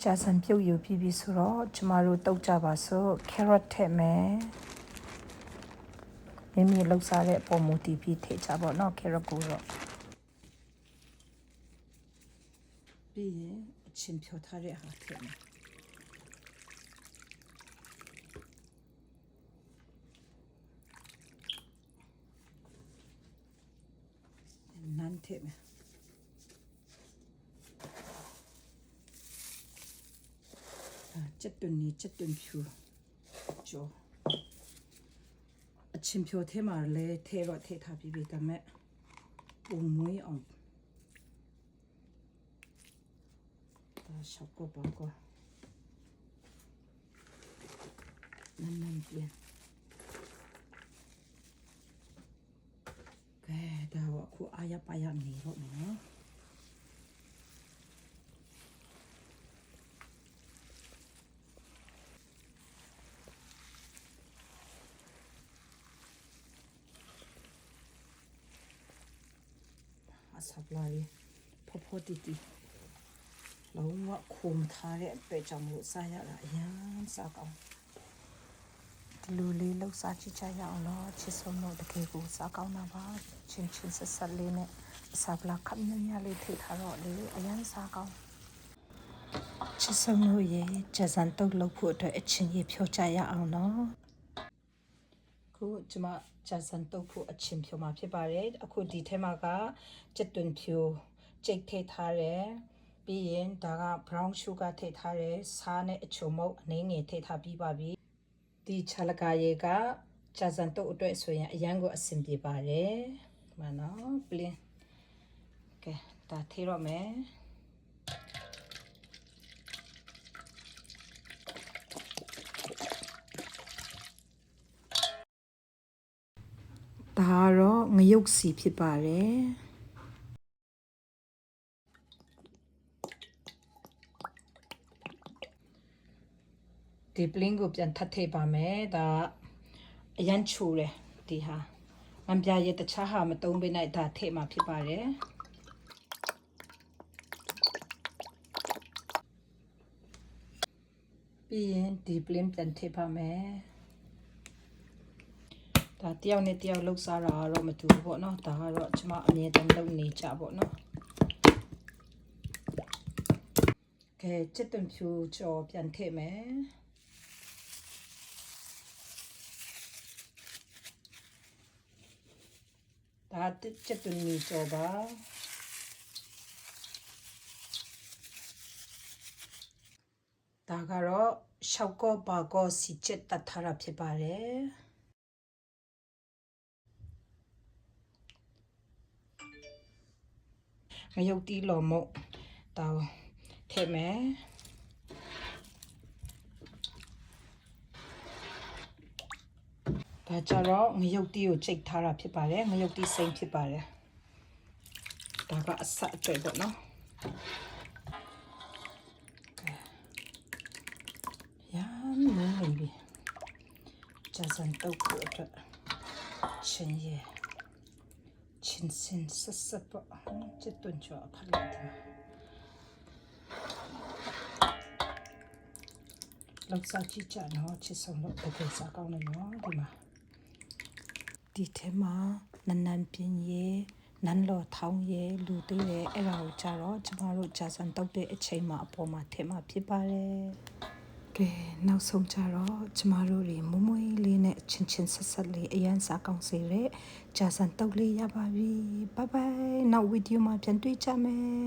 ဂျာဆန်ပြုတ်ယူပြီးပြီဆိုတော့ကျမတို့တုတ်ကြပါစို့ carrot ထည့်မယ်မိမိလှုပ်ရှားတဲ့အပေါ်မူတည်ပြီးထည့်ကြပါတော့ carrot ကိုတော့ပြီးရင်အချင်းဖြောထားတဲ့ဟာထည့်မယ်နန်းထည့်မယ်ချက်တွန်ဖြူကျော်အချင်းဖြိုထဲမှာလဲထဲတော့ထဲထားပြီးပြီဒါမဲ့ပုံမွေးအောင်ဒါရှောက်ကောပါကောနန်းပြန်ကဲဒါကခုအားရပါရနေတော့မယ်နော်ဆပ်လာရီဖော်တီတီလုံးဝခုံထားတဲ့ပဲကြောင့်လို့စားရတာအရင်စားကောင်းဒီလိုလေးလှုပ်စားကြည့်ကြရအောင်လို့ချစ်ဆုံးတို့တကယ်ကိုစားကောင်းတာပါချင်းဆက်ဆက်လေးနဲ့ဆပ်လာခပ်ညံ့ညံ့လေးထိထားတော့လေအရင်စားကောင်းချစ်ဆုံးတို့ရဲ့ဂျဇန်တုတ်လုပ်ဖို့အတွက်အချင်းကြီးဖြောချရအောင်နော်ခုကျမဂျာဆန်တုတ်ဖို့အချင်းဖြိုမှာဖြစ်ပါတယ်အခုဒီထဲမှာကချက်တွန်ဖြူကြိတ်ထိထားတယ်ပြီးရင်ဒါက brown sugar ထိထားတယ်စားနဲ့အချုံမုတ်အနေငယ်ထိထားပြီးပါပြီဒီချလကာရေကဂျာဆန်တုတ်အတွက်ဆိုရင်အရန်ကိုအဆင်ပြေပါတယ်ဒီမှာနော်ပလင်းကဲဒါထိတော့မယ်ဒါတော့ငရုတ်စီဖြစ်ပါတယ်ဒီပလင်းကိုပြန်ထပ်ထည့်ပါမယ်ဒါအရန်ချူတယ်ဒီဟာမပြရတခြားဟာမတုံးပေးနိုင်ဒါထည့်မှာဖြစ်ပါတယ်ပြီးရင်ဒီပလင်းပြန်ထည့်ပါမယ်ဒါတယောက်နဲ့တယောက်လှုပ်ရှားတာတော့မတူဘူးပေါ့နော်ဒါကတော့ကျမအမြဲတမ်းလုပ်နေကြပေါ့နော်ကဲချက်တွန်ဖြူကြော်ပြန်ထည့်မယ်ဒါချက်တွန်မီကြော်ပါဒါကတော့ရှောက်ကောပါကောစီချက်တတ်ထားတာဖြစ်ပါတယ်ငရုတ်တီးလော်မုတ်တောင်းထည့်မယ်ဒါကြတော့ငရုတ်တီးကိုချိန်ထားတာဖြစ်ပါတယ်ငရုတ်တီးစိမ့်ဖြစ်ပါတယ်ဒါကအစအတွေ့ပေါ့နော်ရမ်းနေပြီဂျာဆန်တုတ်ကိုအတွက်ချင်းရဲ့ချင်းစင်ဆက်ဆက်ပေါ့ချစ်တွန်ချောခလိုက်တယ်လောက်စားကြည့်ကြနော်ချစ်ဆုံးလို့တကယ်စားကောင်းတယ်နော်ဒီမှာဒီထဲမှာနန်းပြင်းရဲ့နန်းလော်ထောင်းရဲ့လူသေးရဲ့အဲ့ဒါကိုကြတော့ကျမတို့ဂျာဆန်တုတ်တဲ့အချိန်မှာအပေါ်မှာထဲမှာဖြစ်ပါတယ်ကဲနောက်ဆုံးကြတော့ကျမတို့တွေမွမွေးလေးနဲ့ချင်းဆက်ဆက်လေးအရန်စားကောင်းစေတဲ့ဂျာဆန်တုတ်လေးရပါပြီဘိုင်ဘိုင်နောက်ဗီဒီယိုမှာပြန်တွေ့ကြမယ်